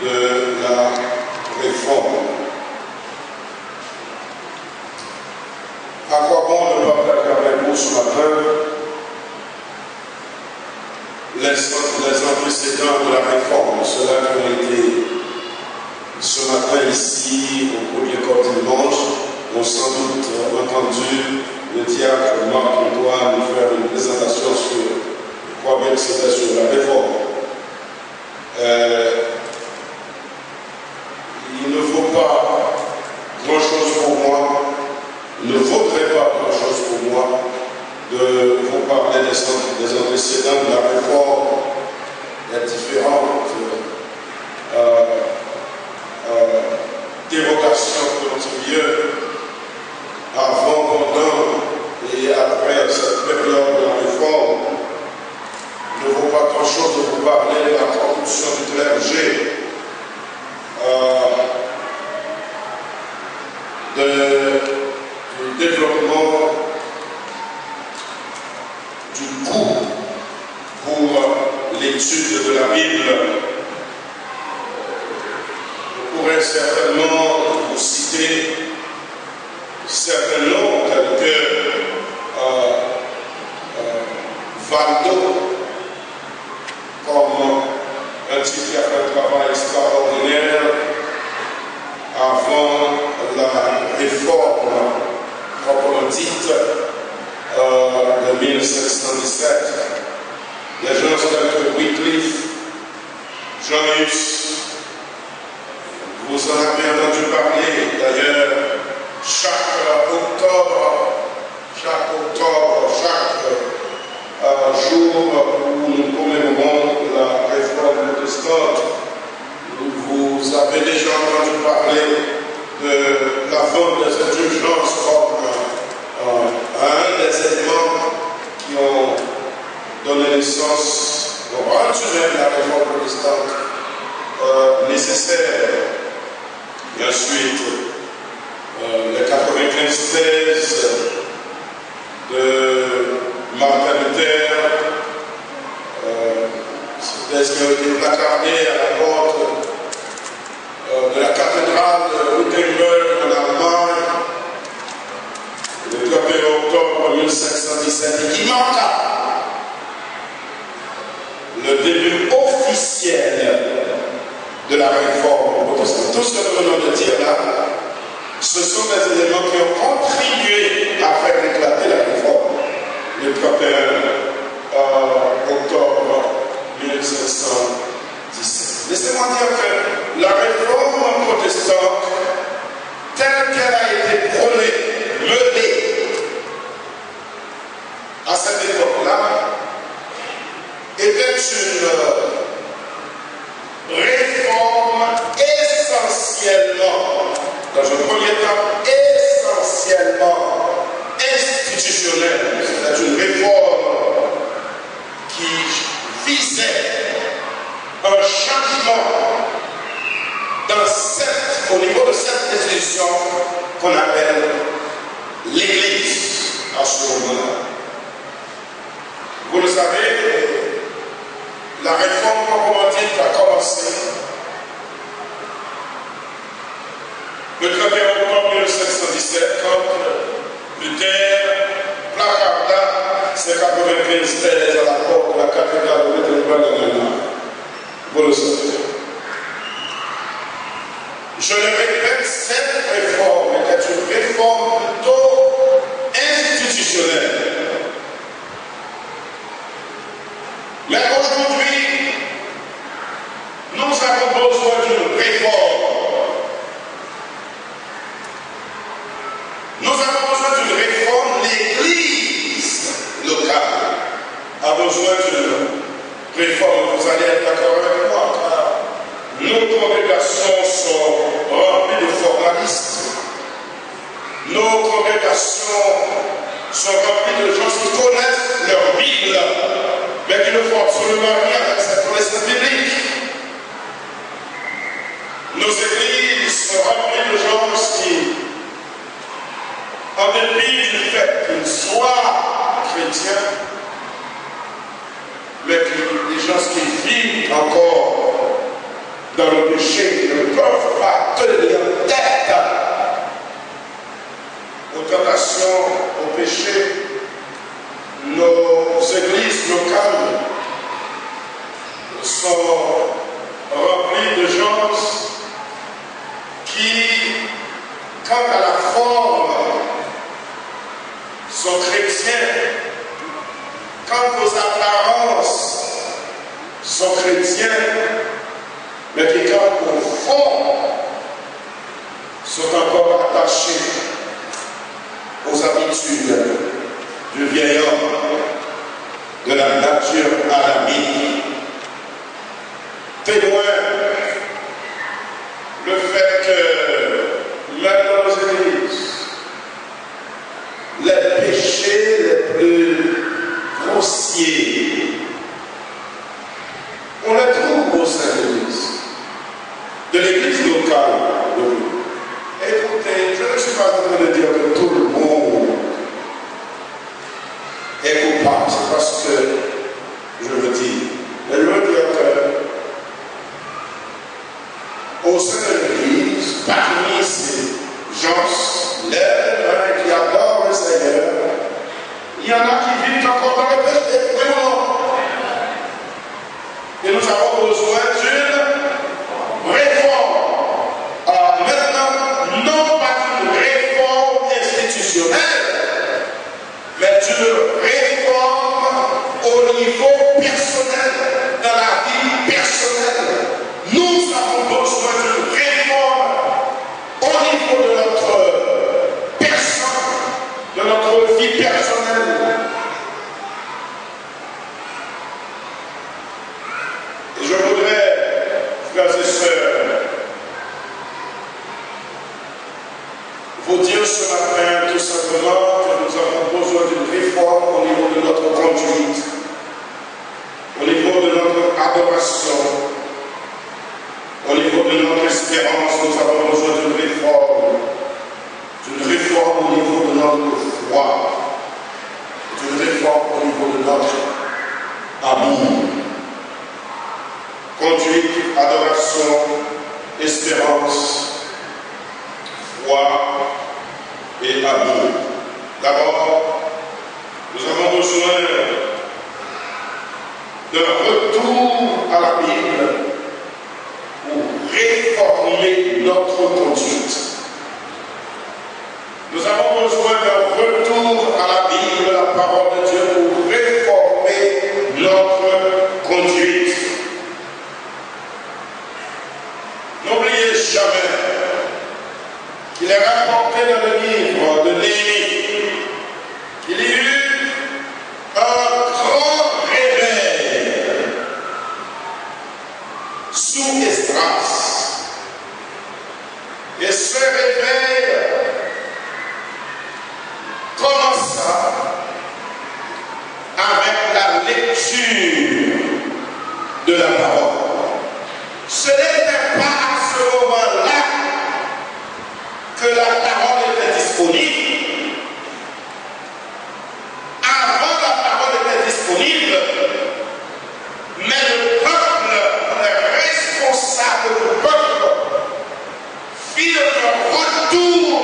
de la réforme. À quoi bon ne pas partager avec vous ce matin les antécédents de la réforme, ceux-là qui ont été ce matin ici au premier corps dimanche, ont sans doute entendu le diacre Marc Antoine nous faire une présentation sur, je crois bien que c'était sur la réforme. Il ne faut pas grand-chose pour moi, il ne vaudrait pas grand-chose pour moi de vous parler des antécédents de la réforme, des différentes dérogations que nous avions avant, pendant et après cette période de la réforme. Il ne vaut pas grand-chose de vous parler de la corruption du clergé, du développement du coût pour l'étude de la Bible. Je pourrais certainement vous citer certains noms tels que Valdo, comme un type qui a fait un travail extraordinaire avant la réforme proprement dite de 1717. Des gens tels que Wycliffe, Jean Hus, vous en avez entendu parler. D'ailleurs, chaque octobre, chaque jour où nous commémorons la réforme protestante, vous avez déjà entendu parler de la vente des indulgences comme un des éléments qui ont donné naissance, ont rendu même la réforme protestante nécessaire. Et ensuite, les 95 thèses de Martin Luther, ces thèses qui ont été placardées à la porte de la cathédrale de Wittenberg en Allemagne, le 31 octobre 1717, et qui marqua le début officiel de la réforme protestante. Tout ce que nous venons de dire là, ce sont des éléments qui ont contribué à faire éclater la réforme le 31 octobre 1717. Laissez-moi dire que la réforme protestante, telle qu'elle a été prônée, menée à cette époque-là, était une réforme essentiellement, dans un premier temps, essentiellement institutionnelle. C'est une réforme qui visait un changement au niveau de cette institution qu'on appelle l'Église à ce moment-là. Vous le savez, la réforme proprement dite a commencé le 31 octobre 1717 quand Luther placarda ses 95 thèses à la porte de la cathédrale de Wittenberg en Allemagne. Vous le savez. Je le répète, cette réforme était une réforme plutôt institutionnelle. Mais aujourd'hui, nous avons besoin d'une réforme. Nous avons besoin d'une réforme. L'Église locale a besoin d'une réforme. Vous allez être d'accord avec moi, car nos congrégations sont remplies de formalistes. Nos congrégations sont remplies de gens qui connaissent leur Bible, mais qui ne font absolument rien avec cette connaissance biblique. Nos églises sont remplies de gens qui, en dépit du fait qu'ils soient chrétiens, mais des gens qui vivent encore dans le péché ne peuvent pas tenir tête aux tentations, au péché. Nos églises locales sont remplies de gens qui, quant à la forme, sont chrétiens, quant aux apparences, sont chrétiens, mais qui, quant au fond, sont encore attachés aux habitudes du vieil homme, de la nature adamique. Témoin le fait que même dans nos églises, les péchés les plus grossiers, on les trouve au sein de l'église locale. Écoutez, je ne suis pas en train de dire que tout le monde est coupable, c'est pas ce que je veux dire. Mais je veux dire que au sein de l'église, parmi ces gens lèvres qui adorent le Seigneur, il y en a qui vivent encore dans le péché. Oui ou non? Et nous avons besoin d'une réforme. Alors maintenant, non pas d'une réforme institutionnelle, mais d'une réforme au niveau personnel, dans la vie personnelle. Nous avons besoin d'une réforme au niveau de notre personne, de notre vie personnelle. Et je voudrais, frères et sœurs, vous dire ce matin tout simplement que nous avons besoin d'une réforme au niveau de notre conduite, au niveau de notre adoration, au niveau de notre espérance. Nous avons besoin d'une réforme au niveau de notre foi, d'une réforme au niveau de notre amour. Conduite, adoration, espérance, foi et amour. D'abord, nous avons besoin d'un retour à la Bible pour réformer notre conduite. Nous avons besoin d'un retour à la Bible, la parole de Dieu, pour réformer notre conduite. N'oubliez jamais qu'il est rapporté dans le livre de Néhémie qu'il y eut un grand réveil sous Esdras. Et ce réveil commença avec la lecture de la parole. Ce n'était pas à ce moment-là que la parole était disponible. Avant, la parole était disponible, mais le peuple, les responsables du peuple, firent un retour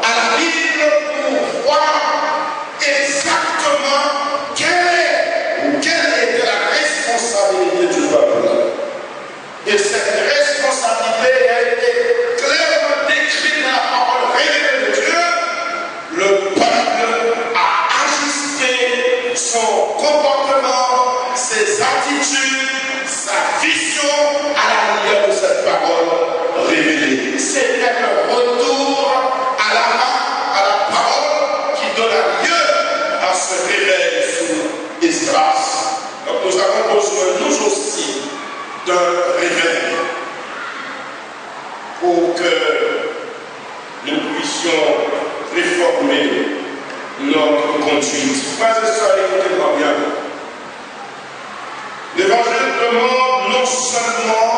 à la Bible pour voir exactement quelle était la responsabilité du peuple. Et cette responsabilité a été clairement décrite dans la parole révélée de Dieu. Le peuple a ajusté son comportement, ses attitudes, sa vision à la lumière de cette parole révélée. C'était le retour à la parole qui donna lieu à ce réveil sous Esdras. Donc nous avons besoin, nous aussi, d'un réveil pour que nous puissions réformer notre conduite. Frères et sœurs, écoutez-moi bien. L'Évangile demande non seulement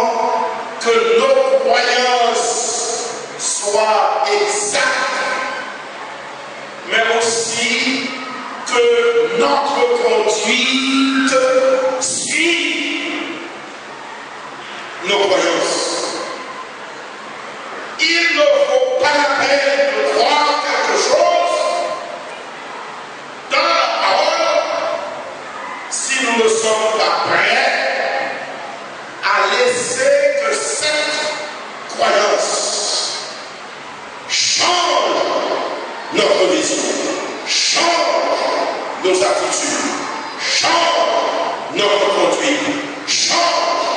que nos croyances soient exactes, mais aussi que notre conduite suit nos croyances. il ne vaut pas la peine de croire quelque chose dans la parole si nous ne sommes pas prêts à laisser que cette croyance change notre vision, change nos attitudes, change notre conduite, change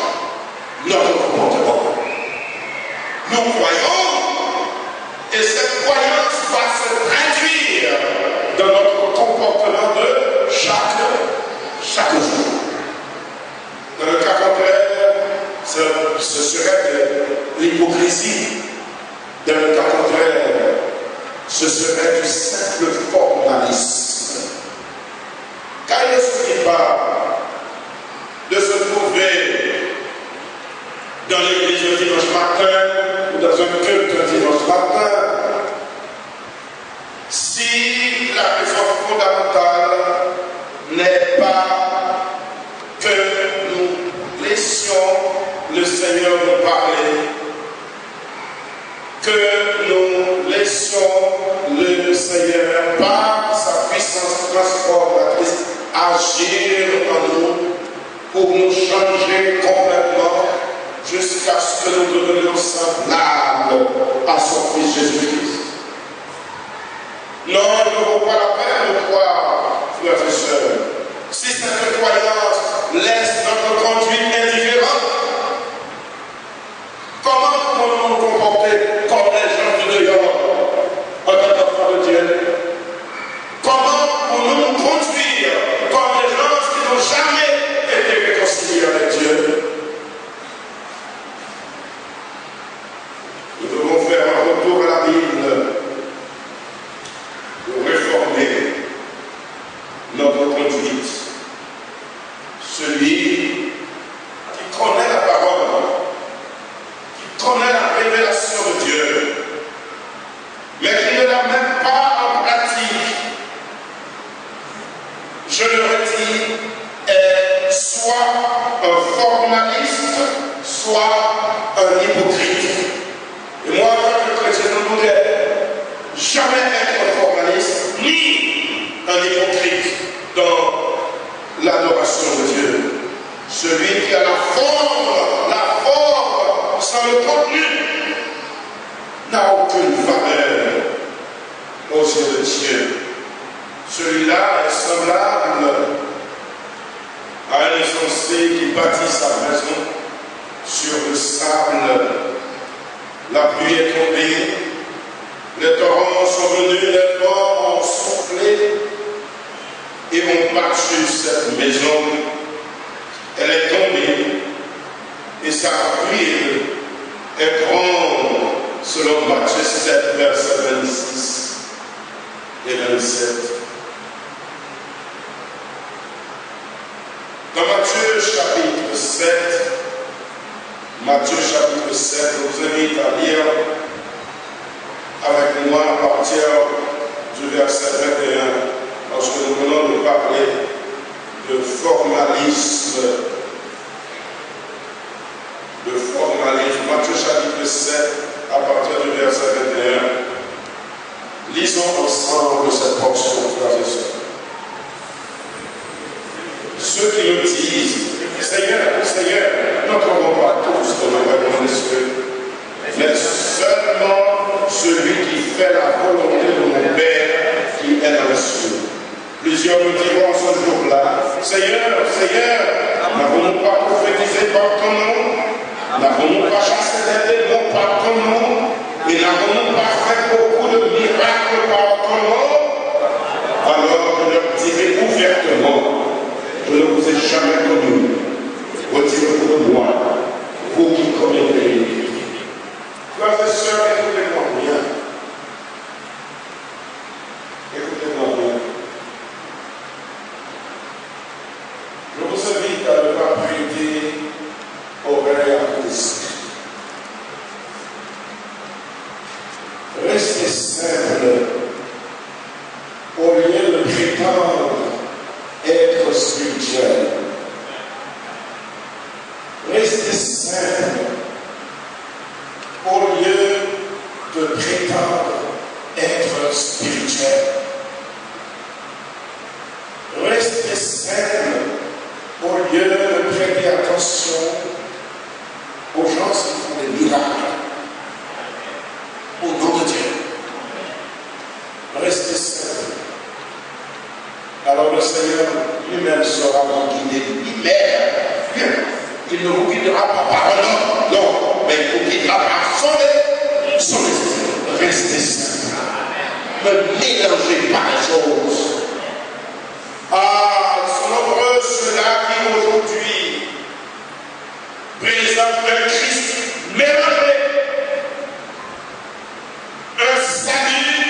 notre comportement. Nous croyons et cette croyance va se traduire dans notre comportement de chaque jour. Dans le cas contraire, ce serait de l'hypocrisie. Dans le cas contraire, ce serait du simple formalisme. Car il ne suffit pas de se trouver dans l'église le dimanche matin ou dans un culte le dimanche matin si la raison fondamentale n'est pas que nous laissions le Seigneur nous parler, que nous laissions le Seigneur par sa puissance transformatrice agir en nous pour nous changer complètement jusqu'à ce que nous devenions semblables à son Fils Jésus-Christ. Non, il ne vaut pas la peine de croire, frères et sœurs, si cette croyance laisse notre conduite indifférente. Comment pouvons-nous nous comporter comme les gens de dehors en tant qu'enfants de Dieu? Comment pouvons-nous nous conduire comme les gens qui n'ont jamais été réconciliés avec Dieu? Nous devons faire un retour à la Bible pour réformer notre conduite. Celui qui connaît la parole, qui connaît la révélation de Dieu, mais qui ne la met pas en pratique, je le redis, est soit un formaliste, soit un hypocrite. Et moi, en tant que chrétien, je ne voudrais jamais être un formaliste, ni un hypocrite dans l'adoration de Dieu. Celui qui a la forme sans le contenu, n'a aucune valeur aux yeux de Dieu. Celui-là est semblable à un insensé qui bâtit sa maison sur le sable. La pluie est tombée, les torrents sont venus, les vents ont soufflé et ont battu cette maison. Elle est tombée et sa ruine est grande, selon Matthieu 7, versets 26 et 27. Dans Matthieu chapitre 7, je vous invite à lire avec moi à partir du verset 21, parce que nous venons de parler de formalisme. Matthieu chapitre 7, à partir du verset 21. Lisons ensemble cette portion, frères et sœurs. Ceux qui me disent, Seigneur, n'entrons pas tous dans le royaume des cieux, mais seulement celui qui fait la volonté de mon Père qui est dans les cieux. Plusieurs me diront ce jour-là, Seigneur, n'avons-nous pas prophétisé par ton nom? N'avons-nous pas chassé des démons par ton nom? Et n'avons-nous pas fait beaucoup de miracles par ton nom? Alors je leur dirai ouvertement, je ne vous ai jamais connu. Retirez-vous de moi, vous qui commettez l'iniquité. Frères et sœurs, écoutez-moi bien. Écoutez-moi bien. Je vous invite à ne pas prêter oreille à Christ. Restez simple au lieu de prétendre être spirituel. Restez simple au lieu prétendre être spirituel. Restez simple au lieu de prêter attention aux gens qui font des miracles au nom de Dieu. Restez simple. Alors le Seigneur lui-même sera vous guider lui-même. Il ne vous guidera pas par un homme, non, mais il vous guidera par son esprit. Restez simple. Ne mélangez pas les choses. Ah, ils sont nombreux ceux-là qui aujourd'hui présentent un Christ mélangé. Un salut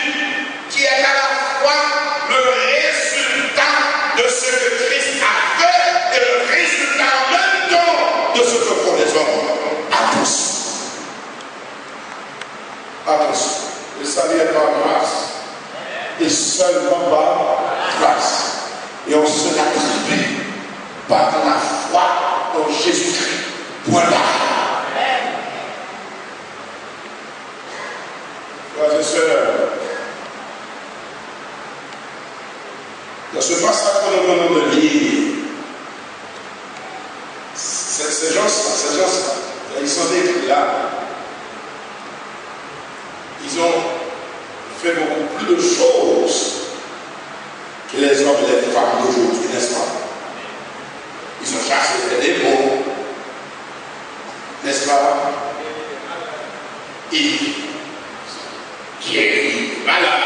qui est à la fois le résultat de ce que Christ a fait et le résultat en même temps de ce que font les hommes. Attention. Attention. Le salut est par grâce et seulement par grâce. Et on se l'attribue par la foi en Jésus-Christ. Voilà. Frères et sœurs, dans ce passage que nous venons de lire, ces gens-là, ils sont décrits là. Ils ont fait beaucoup plus de choses que les hommes et les femmes d'aujourd'hui, n'est-ce pas? Ils ont chassé des démons, n'est-ce pas? Ils guérissent malades.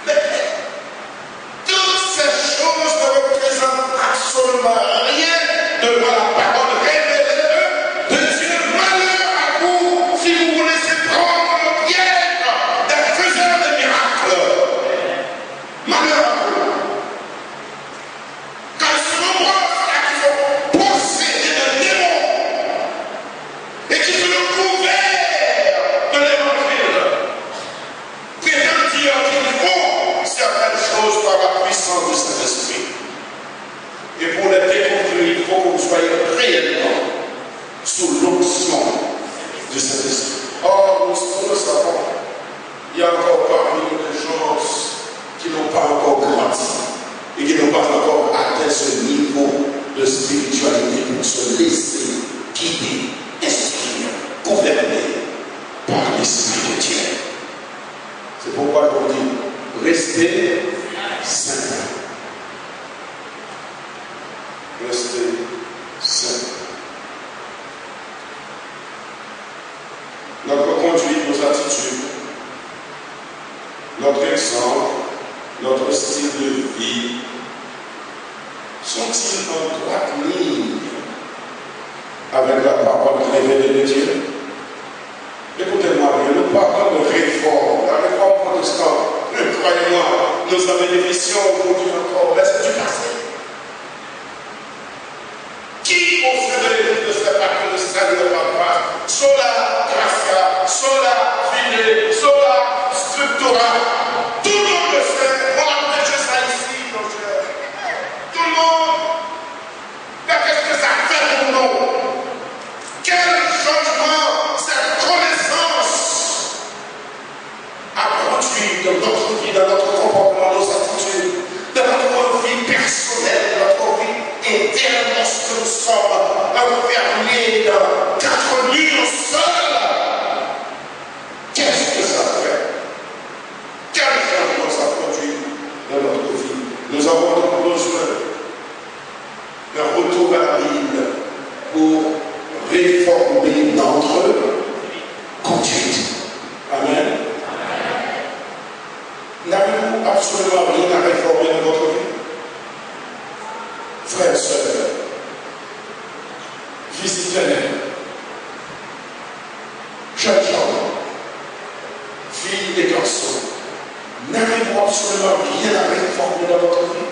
Mais toutes ces choses ne représentent absolument rien devant la parole révélée de Dieu. Malheur à vous si vous vous laissez prendre le piège des faiseurs de miracles. Malheur à vous. Car ils sont nombreux qui sont possédés de démons et qui sont couverts de l'évangile, prétendant qu'ils font certaines choses par la puissance du Saint-Esprit. Et pour les découvrir, il faut que vous soyez réellement sous l'onction du Saint-Esprit. Or, nous le savons, il y a encore parmi nous des gens qui n'ont pas encore grandi et qui n'ont pas encore atteint ce niveau de spiritualité pour se laisser guider, instruire, gouverner par l'Esprit de Dieu. C'est pourquoi on dit, restez saints. Restez saints. Notre conduite, nos attitudes, notre exemple, notre style de vie, sont-ils en droite ligne avec la parole révélée de Dieu? Écoutez-moi bien, nous parlons de réforme. La réforme protestante, croyez-moi, nous avons des missions aujourd'hui encore, mais c'est du passé. Qui au sein de l'église ne sait pas que le salut de la grâce, sola gratia, sola fide, sola scriptura, tout le monde le sait, on a prêché ça ici, mon cher. Tout le monde, mais qu'est-ce que ça fait pour nous? Quel changement cette connaissance a produit dans notre vie, dans notre comportement, nos attitudes, dans notre vie personnelle, dans notre vie interne, lorsque nous sommes enfermés dans 4 murs seuls? Qu'est-ce que ça fait? Quel changement ça produit dans notre vie? Nous avons donc besoin d'un retour à la Bible pour réformer notre conduite. Amen. N'avez-vous absolument rien à réformer dans votre vie? Frères et sœurs, visitez-les. Jeunes gens, filles et garçons, n'avez-vous absolument rien à réformer dans votre vie?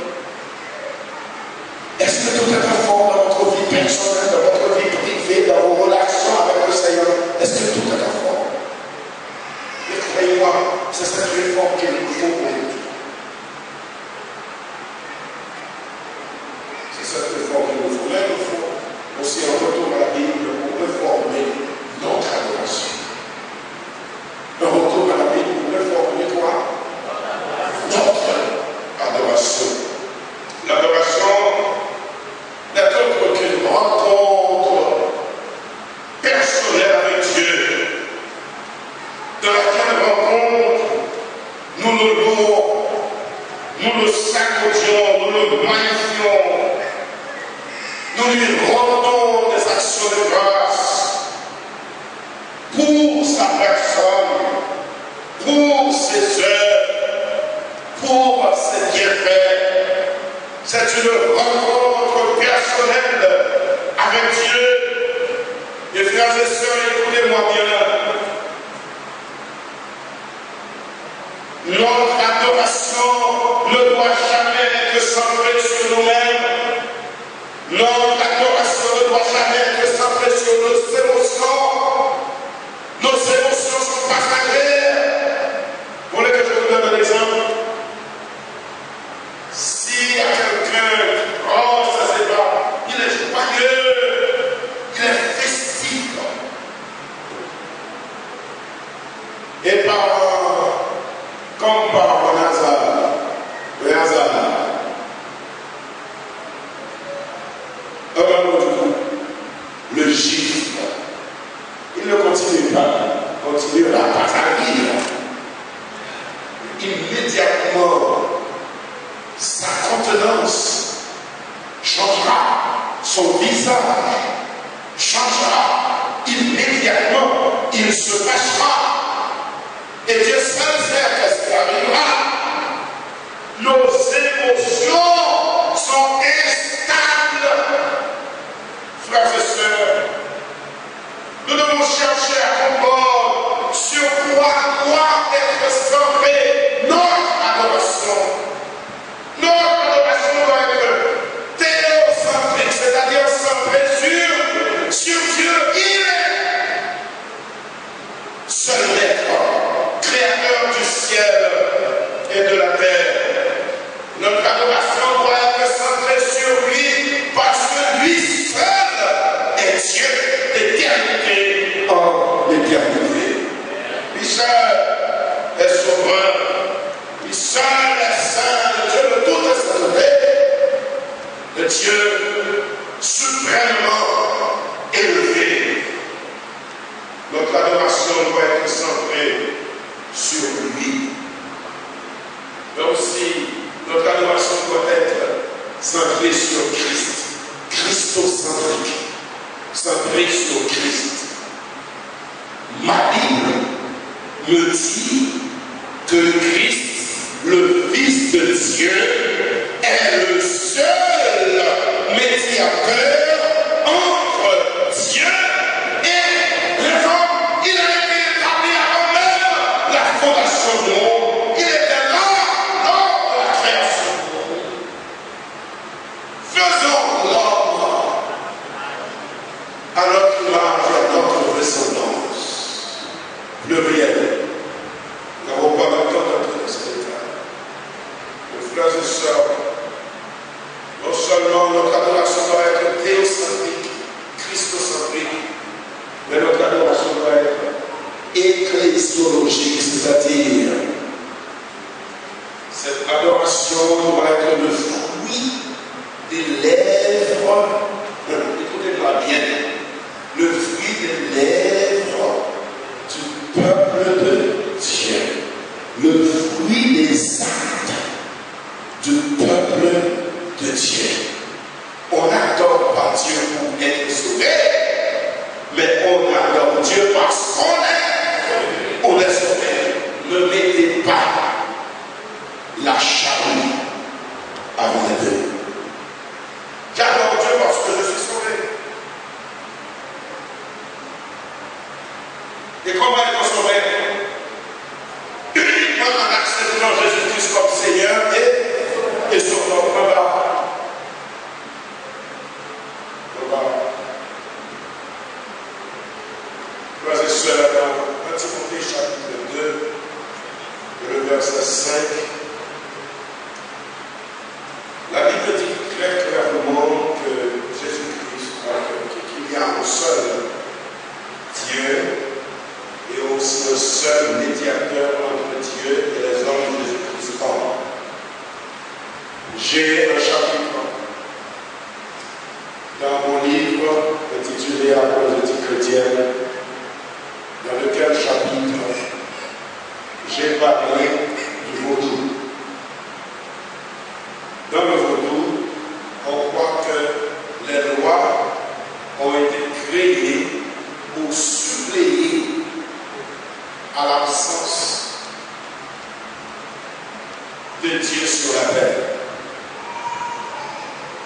Est-ce que tout est en forme dans votre vie personnelle, dans votre vie privée, dans vos relations avec le Seigneur? Est-ce que tout est en forme? Et croyez-moi, c'est cette réforme qu'il nous faut aujourd'hui. C'est cette réforme qu'il nous faut. Mais il nous faut aussi un retour à la Bible pour réformer notre adoration. Frères et sœurs, écoutez-moi bien. Notre adoration ne doit jamais être centrée sur nous-mêmes. Notre adoration ne doit jamais être centrée sur nos émotions. Nos émotions sont passagères. Vous voulez que je vous donne un exemple? Si il y a quelqu'un, oh, ça c'est pas, il est joyeux, il est festif. Et comme par un hasard, le gifle, il ne continue pas, continuera pas à vivre. Immédiatement, sa contenance changera, son visage changera, immédiatement, il se cachera. Et Dieu seul sait qu'est-ce qui arrivera. Nos émotions sont instables. Frères et sœurs, nous devons chercher à comprendre sur quoi doit être centrée notre adoration. Notre adoration doit être théocentrique, c'est-à-dire centrée sur Dieu. Il est seul maître, créateur du ciel et de la terre. Notre adoration doit être centrée sur lui parce que lui seul est Dieu d'éternité en éternité. Lui seul est souverain. Lui seul est saint, le Dieu de toute sainteté. Le Dieu suprêmement élevé. Notre adoration doit être centrée sur lui. Mais aussi, notre adoration doit être centrée sur Christ. Christocentrique. Centrée sur Christ. Ma Bible me dit que Christ, le Fils de Dieu, est le seul médiateur entre Dieu et les hommes. Il a été établi avant même la fondation du monde. Il était là lors de la création. Faisons l'homme à notre image et à notre ressemblance. Pluriel. Nous n'avons pas le temps d'entrer dans cet état. Mes frères et sœurs, non seulement notre adoration doit être théocentrique, christocentrique, mais notre adoration doit être ecclésiologique, c'est-à-dire cette adoration doit être le fruit des lèvres, écoutez-moi bien, le fruit des lèvres du peuple de Dieu, le fruit des actes du peuple de Dieu. On n'adore pas Dieu pour être sauvé, mais on adore Dieu parce qu'on est sauvé. Ne mettez pas la charrue avant les deux. J'adore Dieu parce que je suis sauvé. Et comment est-on sauvé? Uniquement en acceptant Jésus-Christ comme Seigneur et Sauveur. Frères et sœurs, dans 1 Timothée chapitre 2, le verset 5, la Bible dit très clairement que Jésus-Christ, qu'il y a un seul Dieu et aussi un seul médiateur entre Dieu et les hommes de Jésus-Christ. J'ai un chapitre dans mon livre intitulé Apologétique chrétienne, dans lequel chapitre j'ai parlé du vaudou. Dans le vaudou, on croit que les lois ont été créées pour suppléer à l'absence de Dieu sur la terre.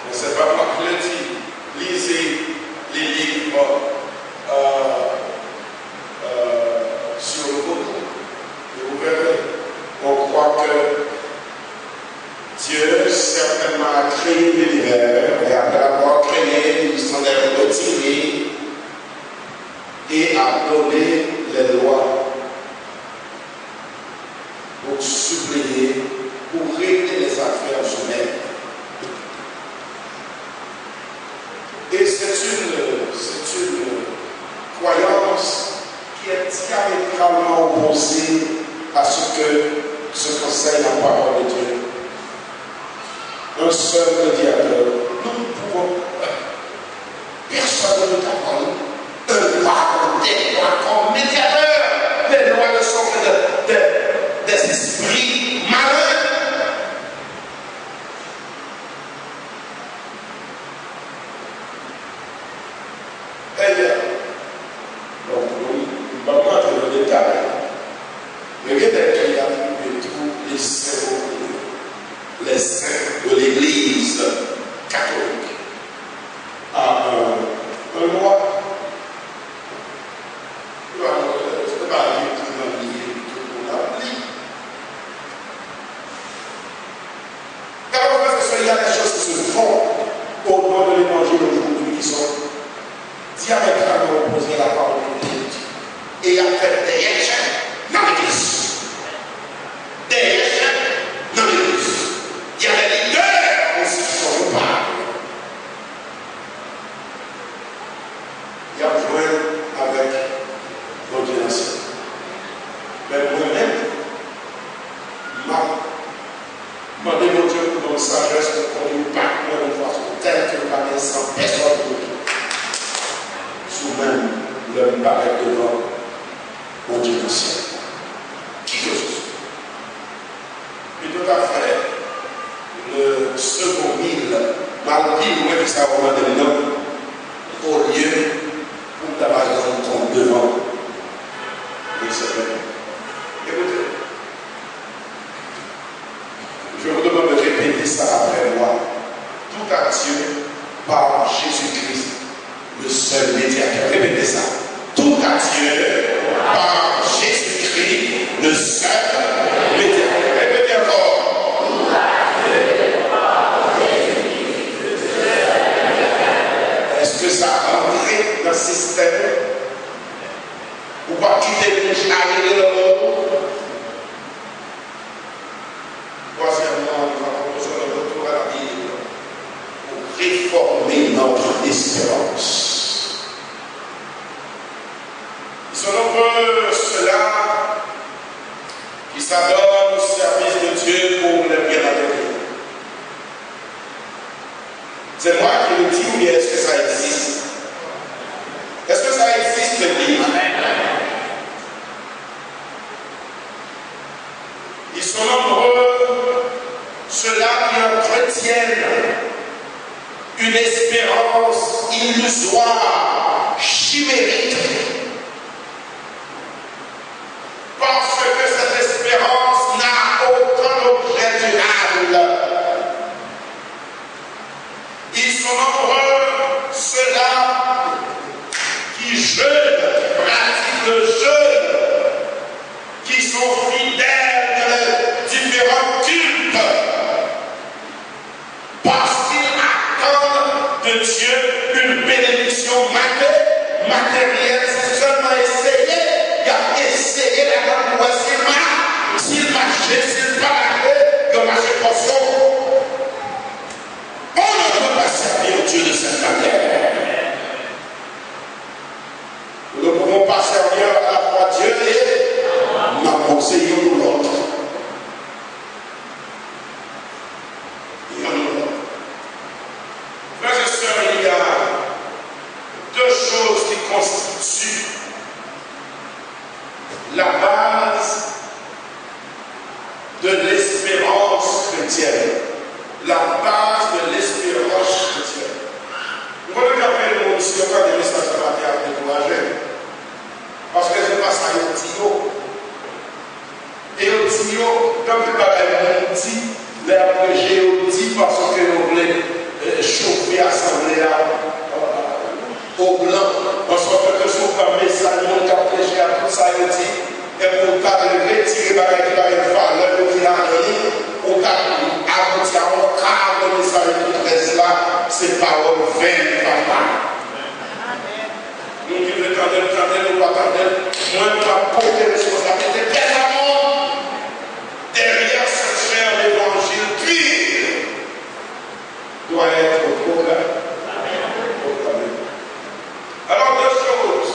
Mais c'est pas moi qui le dis. Lisez les livres et a donné les lois pour suppléer, pour régler les affaires humaines. Et c'est une croyance qui est diamétralement opposée à ce qu'enseigne la parole de Dieu. Un seul médiateur. Nous pouvons. Personne ne nous apprend un droit, des lois comme médiateur. Les lois ne sont que des esprits malins. Donc, nous allons entrer dans le détail. Mais regardez qu'il y a tous les saints, les saints de l'Église catholique à un roi. C'est pas un livre qui m'a lié, tout a lié. D'abord, parce qu'il y a des choses qui se font au nom de l'Évangile aujourd'hui qui sont diamétralement opposées à la parole de Dieu. Et il y a fait des échecs dans l'Église. Des échecs dans l'Église. Il y a des leaders aussi qui sont coupables. Il y a besoin avec l'audience. Mais moi-même, m'a demandé mon Dieu pour notre sagesse pour qu'on nous batte de façon telle que pas bien sans personne d'autre. Sous-même, le paraît devant mon Dieu du ciel. Qui que ce soit. Et tout à fait, le second mille, malgré le moins que ça va de l'homme, au lieu pour ta maison tombe devant le Seigneur. Écoutez, je vous demande de répéter ça après moi. Tout à Dieu par Jésus-Christ, le seul médiateur. Répétez ça. Tout à Dieu par Jésus-Christ, le seul médiateur. Répétez encore. Tout à Dieu par Jésus-Christ, le seul médiateur. Est-ce que ça rentre dans le système? Ou pas quitter le chargé de l'homme? Troisièmement, nous avons besoin de retour à la Bible pour réformer notre espérance. Ils sont nombreux ceux-là qui s'adonnent au service de Dieu pour les bien-entendus. C'est moi qui le dis ou bien est-ce que ça existe? Est-ce que ça existe, l'Église? Ils sont nombreux ceux-là qui entretiennent une espérance illusoire, chimérique, parce que cette espérance n'a aucun objet durable. Ils sont nombreux ceux-là qui jeûnent, qui pratiquent le jeûne, qui sont fidèles de différents cultes, parce qu'ils attendent de Dieu une bénédiction matérielle. C'est seulement essayer. Il a essayé la grande loi. S'il marchait, s'il parlait, il marchait pas fort. On ne peut pas servir Dieu de cette manière. Nous ne pouvons pas servir à la fois Dieu et nous conseillons l'autre. Frères et sœurs, il y a deux choses qui constituent la base de l'espérance chrétienne. La base de l'espérance chrétienne. Vous voyez qu'après le monde ici, on a des messages à matin à décourager. Parce que je passe à l'Otio. Et l'Otio, comme le bagage dit, l'APG dit parce que nous voulons chauffer l'Assemblée au blanc. En sorte que nous avons un message, nous avons prêché à tout ça, il dit. Et pour nous retirer les bagages qui va être valeur, nous avons abouti à un quart de message de 13 là, c'est parole vaine, papa. Nous ou pas attendre, moi, je dois porter responsabilité pénamment derrière cette chair l'évangile qui doit être proclamé. Alors, deux choses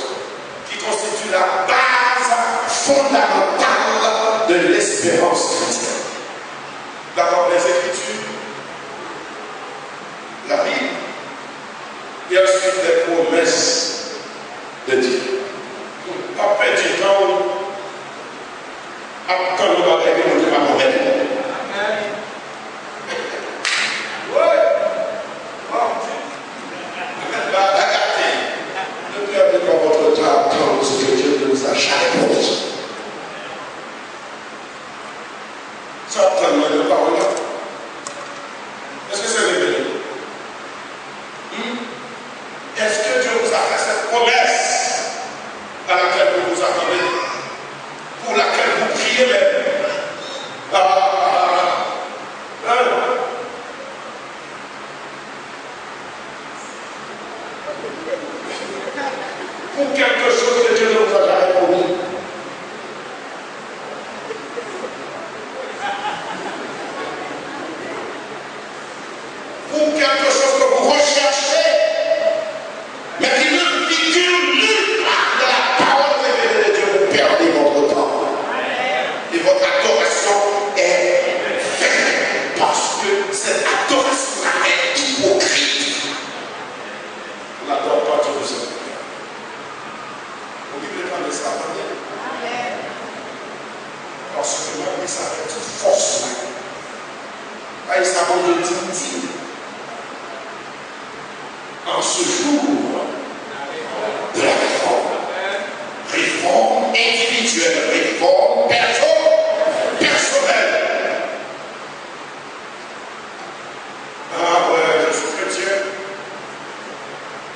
qui constituent la base fondamentale de l'espérance chrétienne. D'abord, les Écritures, la Bible, et ensuite les promesses de Dieu. Pas perdre du temps à quand nous allons aider notre maman. Oui. Ne perdez pas votre temps à attendre ce que Dieu nous a jamais promis. Ça attend de parole. Est-ce que c'est révélé? Est-ce que Dieu vous a fait cette promesse à laquelle vous vous attendez, pour laquelle vous priez même? Pour quelque chose que Dieu ne vous a jamais promis. Pour quelque chose que vous recherchez, mais qui ne figure nulle part de la parole révélée de Dieu, vous perdez votre temps. Et votre adoration est faite parce que cette adoration est hypocrite. On n'adore pas Dieu de ce côté. Vous vivez dans les abandonnés. Parce que même il s'appelle toute force. Il s'abandonne dit. En ce jour de la réforme, réforme individuelle, réforme personnelle. Ah ouais, je suis chrétien,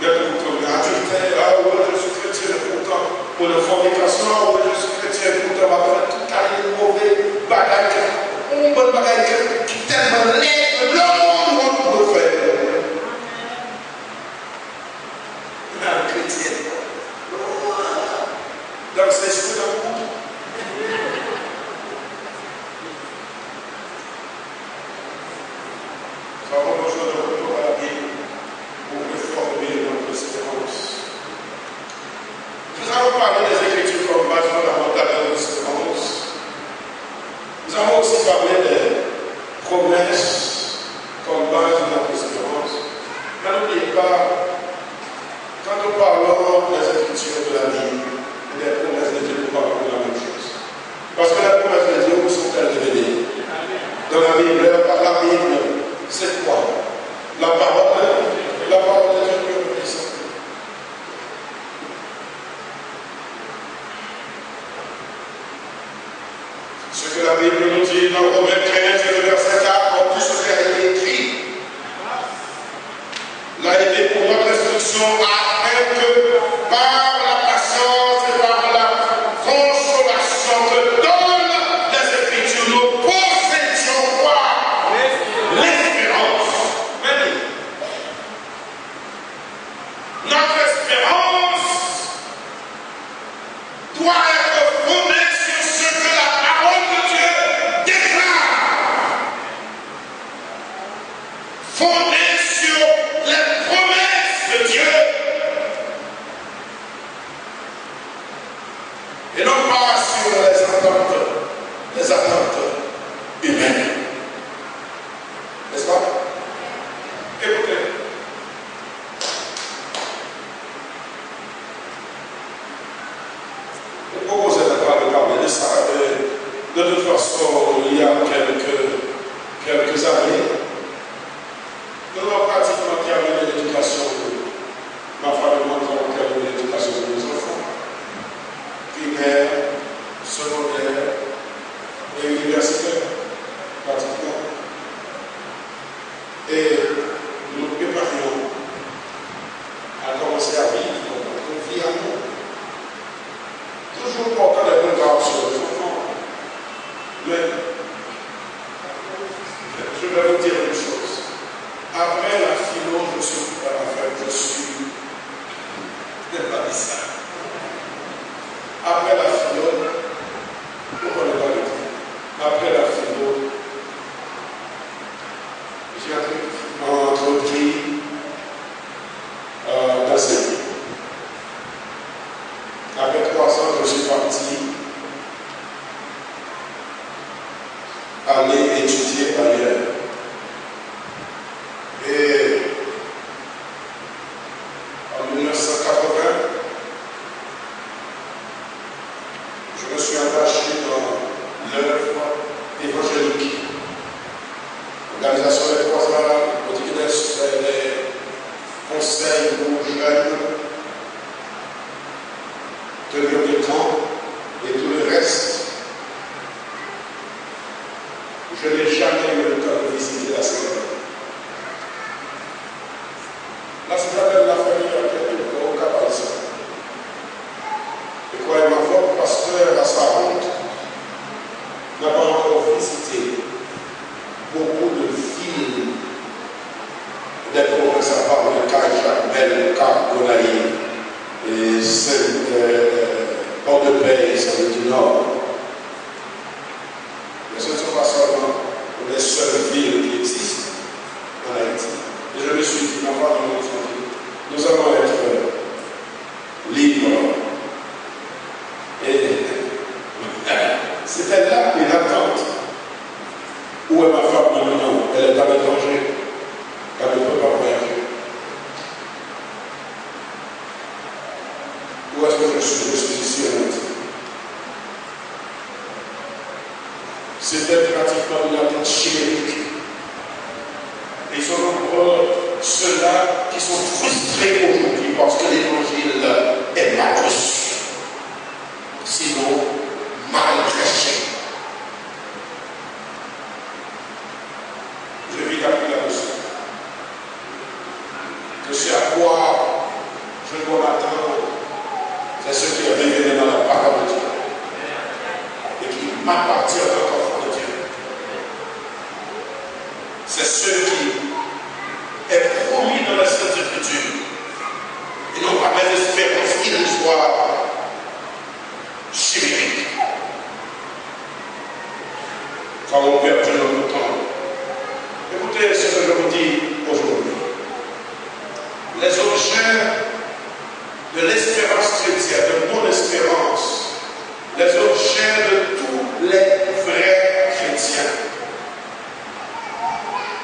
mais pour gratuité, ah ouais, je suis chrétien, pourtant pour la fornication, ah ouais, je suis chrétien, pourtant ma faire tout carré, mauvais, bagaille, une bonne bagaille qui tellement laid, le monde pour le faire. Chrétienne. Donc c'est ce que nous avons. Nous avons besoin de retour à la Bible pour réformer notre espérance. Nous avons parlé des Écritures comme base fondamentale de notre espérance. Nous avons aussi parlé des promesses comme base de notre espérance. Mais n'oubliez pas, quand nous parlons des Écritures de la Bible et des promesses de Dieu, nous parlons de la même chose. Parce que les promesses de Dieu, où sont-elles révélées? Dans la Bible, c'est quoi? La parole de Dieu qui est puissante. Ce que la Bible nous dit dans Romains 15 et le verset 4, en plus ce qui a été écrit, l'a été pour notre instruction afin que par la patience et par la consolation que donnent les Écritures, nous possédions quoi? L'espérance. Notre espérance doit être fondée sur ce que la parole de Dieu déclare. Fondée sur les promesses de Dieu. Et non pas sur les attentes humaines. N'est-ce pas? Écoutez. Je propose de parler de ça. De toute façon, il y a quelques années, nous avons pratiquement terminé l'éducation de ma famille, nous avons terminé l'éducation de nos enfants. Primaire, secondaire et universitaire, pratiquement. Et nous préparions à commencer à vivre notre vie à nous. Toujours portant les bonnes gardes sur les enfants. Mais je vais vous dire suis parti aller étudier ailleurs. Et en 1980, je me suis engagé dans l'œuvre évangélique. L'organisation des croisades, des conseils pour jeunes, tenir du temps et tout le reste. Je n'ai jamais eu le temps de visiter la citadelle. La citadelle, la famille a été au Cap-Haïtien. Et croyez-moi, votre pasteur, à sa honte, n'a pas encore visité beaucoup de villes des provinces à part le Cap-Jacmel, le Cap-Gonaïve et Port-de-Paix, celle du Nord. Mais ce ne sont pas seulement les seules villes qui existent en Haïti. Et je me suis dit, nous allons être libres. Et c'était là une attente. Où est ma femme maintenant? Elle est à l'étranger. Elle ne peut pas voyager. Où est-ce que je suis? Je suis ici en Haïti. C'était pratiquement une attente chimérique. Et sont nombreux ceux-là qui sont frustrés aujourd'hui parce que l'évangile est mal reçu. Sinon, mal prêché. Je vis appris là-dessus. Que c'est à quoi je dois m'attendre, c'est ce qui est révélé dans la parole de Dieu. Et qui m'appartient encore de Dieu. C'est ce qui est promis dans la Sainte Écriture. Et non pas mes espérances illusoires, chimériques. Quand on perd notre temps. Écoutez ce que je vous dis aujourd'hui. Les objets de l'espérance chrétienne, de mon espérance, les objets de tous les vrais chrétiens,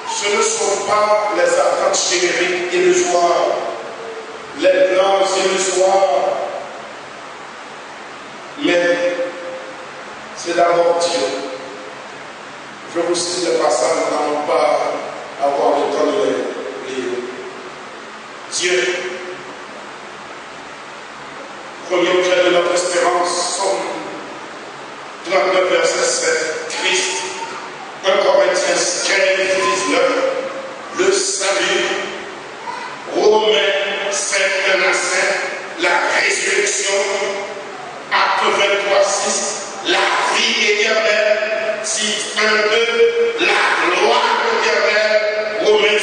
ce ne sont pas les attentes chimériques illusoires, les plans illusoires, mais c'est d'abord Dieu. Je vous cite le passage, nous n'allons pas avoir le temps de les lire. Dieu, premier objet de notre espérance, Somme 39, verset 7, Christ, 1 Corinthiens 15, 19, le salut, Romains 5, 1 à 5, la résurrection, Acte 23, 6, la vie éternelle, Tite 1, 2, la gloire éternelle, Romains 5,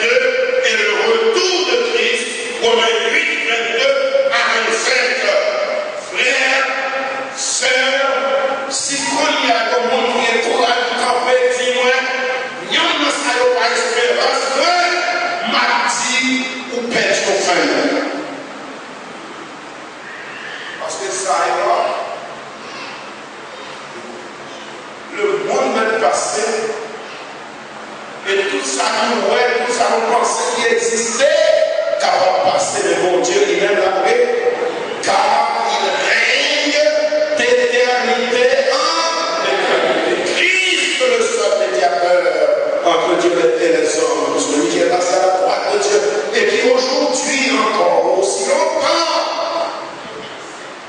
2, et le retour de Christ, Romains 8, 22 à 25. Frères, sœurs, si il y a comme monde qui est courage, campé, dis-moi, n'y en a pas espérance, mardi ou pète au fin. Parce que ça est là. Le monde est passé et tout ça nous tout ça nous pensait qui existait, capable de passer devant Dieu lui-même l'après, car il règne d'éternité en éternité. Christ, le seul médiateur entre Dieu et les hommes, celui qui est passé à la droite de Dieu et qui aujourd'hui encore, aussi longtemps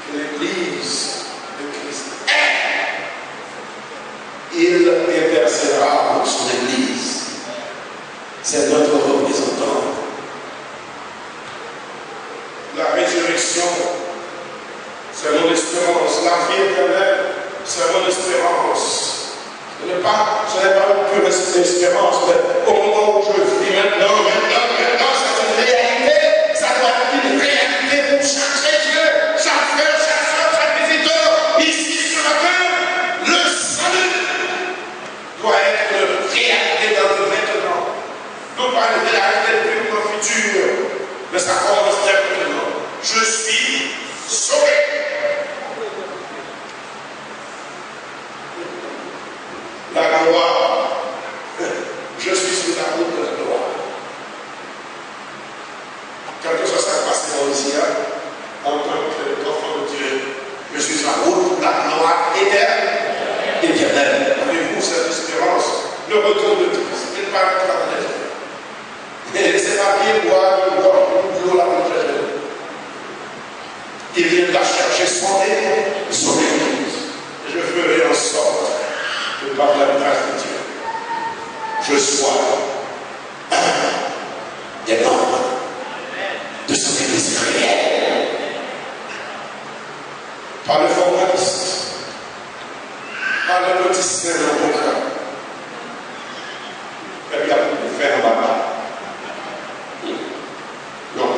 que l'Église de Christ est, il intercédera pour son Église. C'est notre représentant. La résurrection, c'est mon espérance. La vie éternelle, c'est mon espérance. Ce n'est pas une pure espérance, mais au moment où je vis maintenant, c'est une réalité. Ça doit être une réalité pour chaque chrétien, chaque frère, chaque soeur, chaque visiteur, ici sur la terre. Le salut doit être une réalité dans le maintenant. Non pas une réalité pour le futur, mais ça commence dès maintenant. Je suis sauvé. retour de Christ. Il paraît que la tête. Et c'est pas bien boire, l'eau la protéger. Il vient de la chercher son Église. Je ferai en sorte que par la grâce de Dieu, je sois un des membres de son Église réelle. Par le formaliste, par le petit saint dans mon cœur. Et bien, pour faire un baba. Non.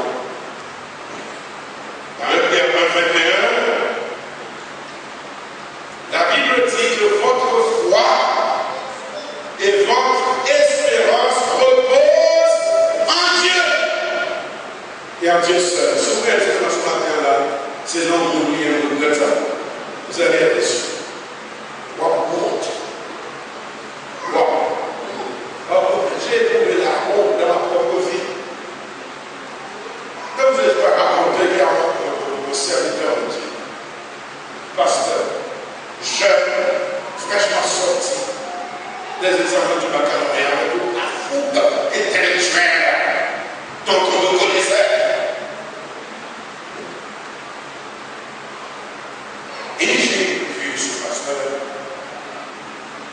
Dans le Pierre 21, la Bible dit que votre foi et votre espérance reposent en Dieu. Et en Dieu seul. Si vous voulez ce matin là, c'est l'homme qui nous regrette ça. Vous allez être déçus. Wow. J'ai trouvé la honte dans ma propre vie. Quand vous êtes pas raconté qu'il y a un serviteur de Dieu, pasteur, jeune, fraîchement sorti des examens du baccalauréat avec toute la fougue intellectuelle dont on me connaissait. Et j'ai vu ce pasteur,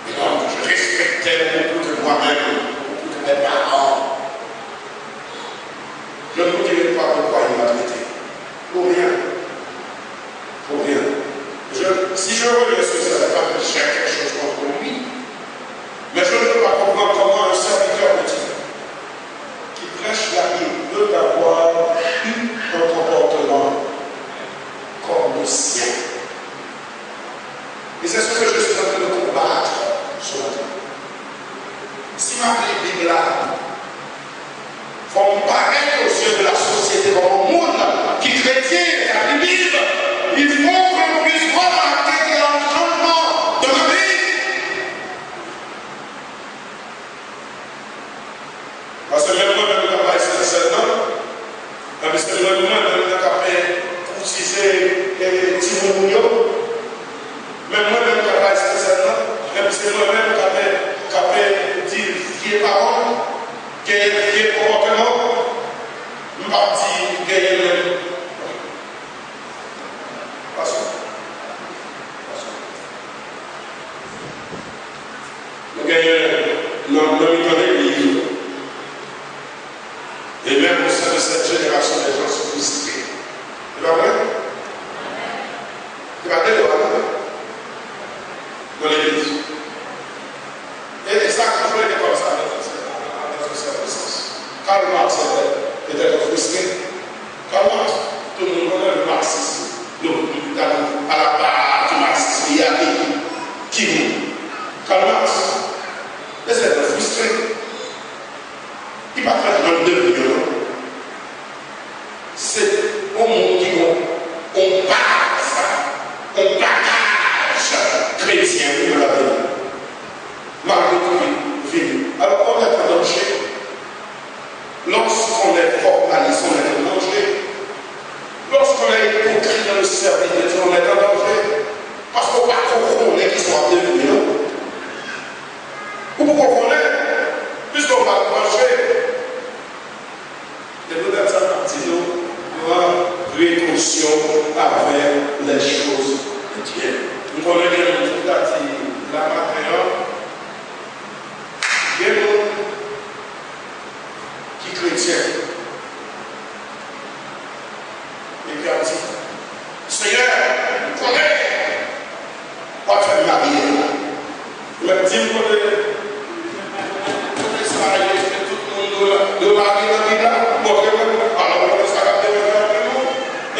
et donc je respectais beaucoup de moi-même, beaucoup de mes parents. Je ne vous dirai pas pourquoi il m'a traité. Pour rien. Pour rien. Si je reviens sur ça, ce n'est pas que j'ai quelque chose contre lui. Mais je ne peux pas comprendre comment un serviteur de Dieu qui prêche la Bible peut avoir eu un comportement comme le sien. Et c'est ce que je suis en train de combattre ce matin. Si ma Bible là, il faut me paraître aux yeux de la société comme un monde qui chrétien la Bible, il faut qu'on puisse remarquer qu'il y a un changement de la vie. Parce que même moi-même, je travaille sur ce temps, parce que moi-même, je travaille pour utiliser les petits mounions. Même moi-même, je travaille sur ce temps, parce que moi-même, je travaille dire qui est parole, qui est comportement, je ne vais pas dire qui est même. Nous gagnons dans l'église. Et même au sein de cette génération, les gens sont frustrés. C'est pas vrai? C'est pas vrai? Dans l'église. Et ça a toujours été comme ça dans un certain sens. Karl Marx était frustré. Karl Marx, tout le monde connaît le marxisme. À la part du marxisme, il y a qui Karl Marx. Mais c'est frustré. Il va faire un devenir. C'est au monde qui on package chrétien de la vie. Malgré tout, alors on est en danger. Lorsqu'on est formaliste, on est en danger. Lorsqu'on est hypocrite dans le service de Dieu, on est en danger. Parce qu'on va comprendre qu'ils sont en devenir. Vous comprenez? Puisqu'on va manger, et nous dans cette partie, nous avons précaution avec les choses de Dieu. Nous connaissons toute la matériel, il y a des gens qui chrétiens. Et puis on dit, Seigneur, vous connaissez, on va faire marier. Il m'a dit, vous connaissez. Tout le monde de marier dans la vie là, alors on ça va devenir nous.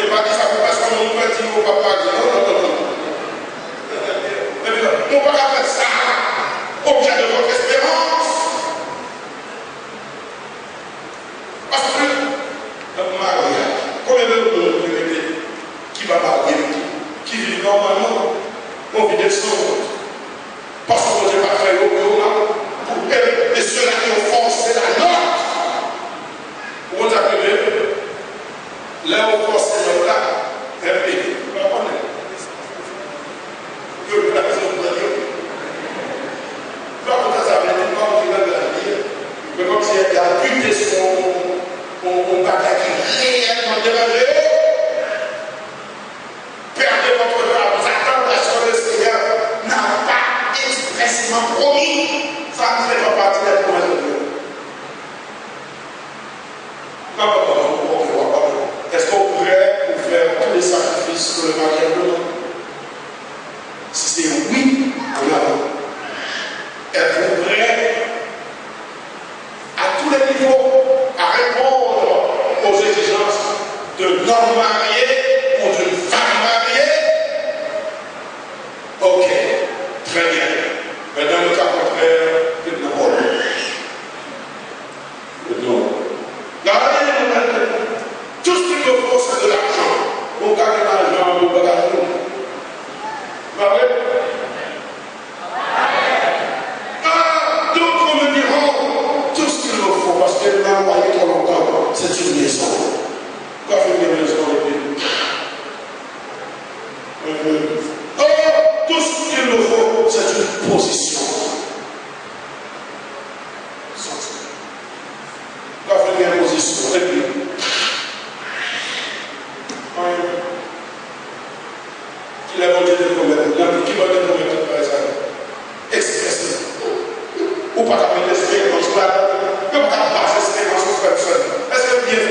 Et pas dit ça parce qu'on nous fait dire au papa, non. On ne va pas faire ça, objet de votre espérance. Parce que le mariage, combien de monde qui va marier, qui vit normalement, on vit des choses. Parce qu'on ne peut pas faire pour eux, et ceux-là qui ont forcé la note. Vous appelez là où forcé la note là, un pays. Vous comprenez? Que la maison de Dieu. Vous comprenez ça avec tout le monde. m'a promis, ça ne fait pas partie des promesses de Dieu. Est-ce qu'on est prêt pour faire tous les sacrifices que le mariage demande? Si c'est oui, on a. Être prêt à tous les niveaux à répondre aux exigences de non mariés ou d'une femme mariée? Ok, très bien. Mais dans le cas contraire, c'est de la tout ce qu'il me faut, c'est de l'argent. Mon gars, l'argent, mon bagage. D'autres me diront tout ce qu'il me faut, parce qu'elle m'a envoyé trop longtemps. C'est une maison. Quoi fait une maison tout ce qu'il me faut, c'est une position. Quoi fait une position? Et puis, qui l'a mangé de commettre, qui va le commettre par exemple, expressé. Ou pas qu'à l'espérance, ou pas qu'à passer l'espérance aux personnes. Est-ce que bien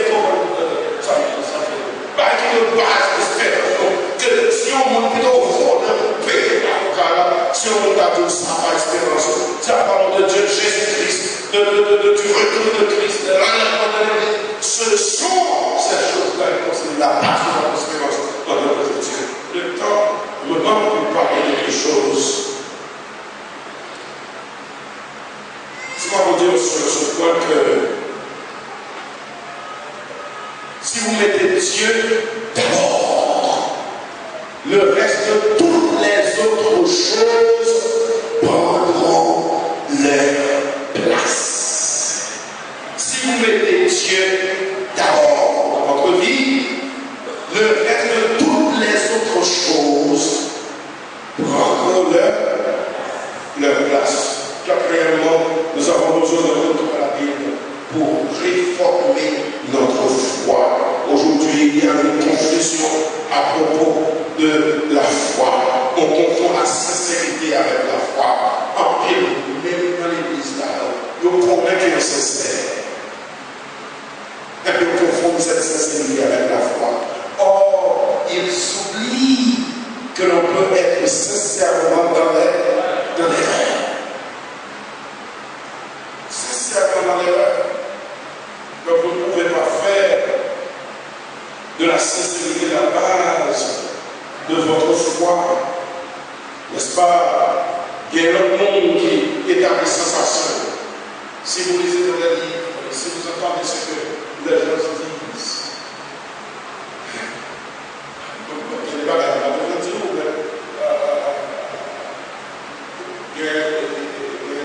ça fait pas qu'il y ait une base d'espérance? Que si on monte plutôt au fond de paix, si on monte à tout ça par espérance, si on parle de Dieu, Jésus-Christ, du retour de Christ, de l'enlèvement de l'Église, ce sont ces choses-là qui constituent la base de la espérance dans notre Dieu. Le temps me manque pour parler de quelque chose. C'est moi vous dire sur ce point que si vous mettez Dieu d'abord, le reste de toutes les autres choses prendront leur place. Si vous mettez Dieu d'abord dans votre vie, le reste de toutes les autres choses prendront leur place. Quatrièmement, nous avons besoin de retour à la Bible pour réformer notre foi. Aujourd'hui, il y a une confusion à propos de la foi. On confond la sincérité avec la foi. En pile, même dans l'église là, on promet qu'il est sincère. Et puis on confond cette sincérité avec la foi. Or, il s'oublie que l'on peut être sincèrement dans l'erreur. Sincèrement dans l'erreur. Donc vous ne pouvez pas faire de la sincérité la base de votre foi. N'est-ce pas? Il y a un autre monde qui établit sensation. Si vous lisez dans les livres, si vous entendez ce que les gens disent, il y a des bagages à il y a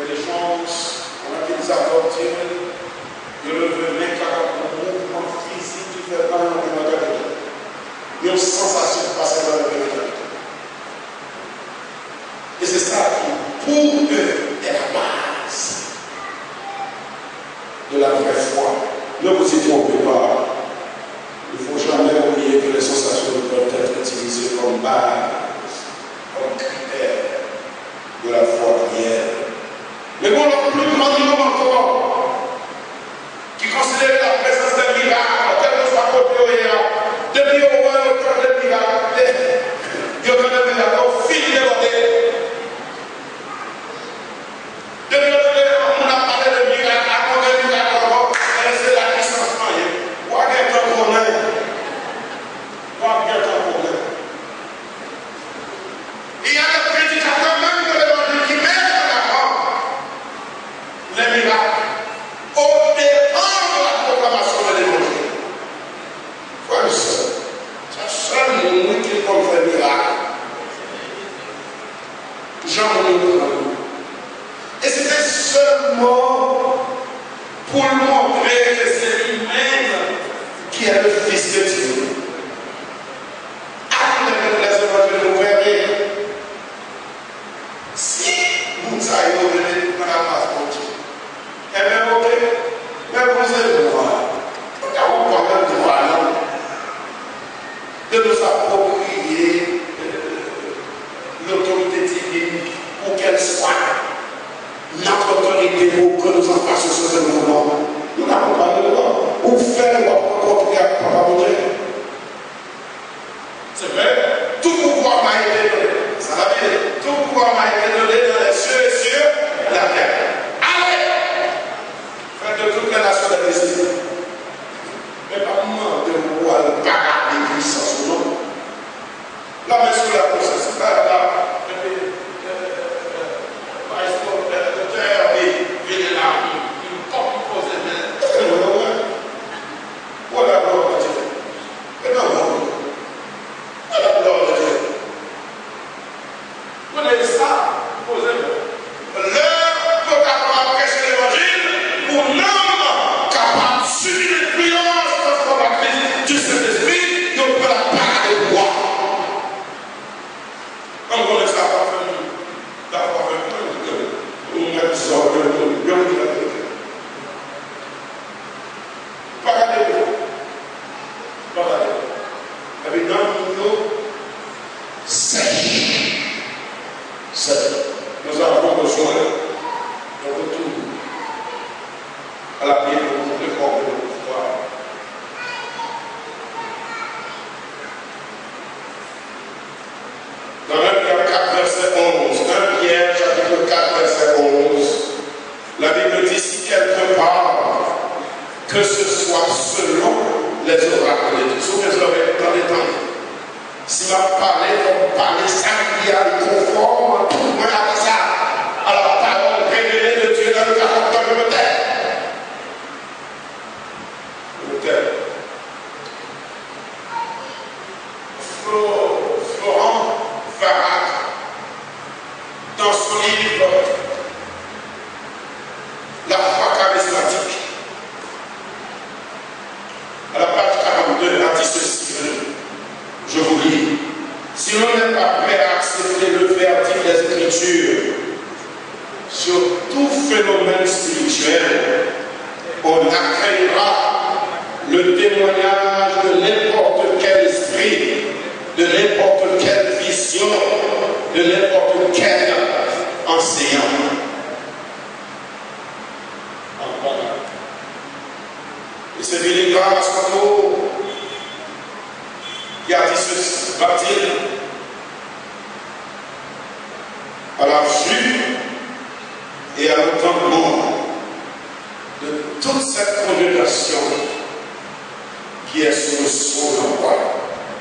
des choses qu'ils apportent, il y a le mouvement physique qui fait mal au matériel. Il y a une sensation de passer dans le matériel. Et c'est ça qui, pour eux, est la base de la vraie foi. Ne vous y trompez pas. Il ne faut jamais oublier que les sensations doivent être utilisées comme base, comme critère de la foi réelle. Mais bon, le plus grand nombre encore, qui considère la présence d'un miracle, quel que soit côté où il y a, depuis au moins au cœur des miracles, il y a aucun miracle, au fil de l'ordre. Depuis on a parlé de miracle, à cause de miracle, c'est la puissance moyenne. Ou à quel temps qu'on est, ou à quel temps qu'on est. Il y a des prédicateurs même de l'évangile qui mettent en avant les miracles au dépend de la proclamation de l'évangile. Frère et sœur, c'est seul nous qui peut faire miracle. Jean-Monod. Et c'était seulement pour montrer que c'est lui-même qui est le Fils de Dieu. Après les évangiles, vous verrez. Si vous avez donné dans la masse pour Dieu, et bien, ok, mais vous avez le droit, vous avez le droit de nous approprier l'autorité divine pour qu'elle La main sur la grossesse. Nous avons besoin de retour à la Bible pour le corps de pouvoir. Dans 1 Pierre 4, verset 11, 1 Pierre chapitre 4, verset 11, la Bible dit si quelque part que ce soit selon les oracles de Dieu. Sous mes oreilles, dans les temps. Si m'a parlé, comme parler singulier, conforme, moi à ça, à la parole révélée de Dieu dans le caractère de le terre. Le terre. Florent Farad, dans son livre La foi charismatique, à la page 42, a dit ceci. Je vous lis. Si l'on n'est pas prêt à accepter le verdict des Écritures sur tout phénomène spirituel, on accueillera le témoignage de n'importe quel esprit, de n'importe quelle vision, de n'importe quel enseignant. Et c'est Billy Graham qui a dit ceci, va-t-il à la vue et à l'entendement de toute cette congrégation qui est sous le sceau de l'envoi.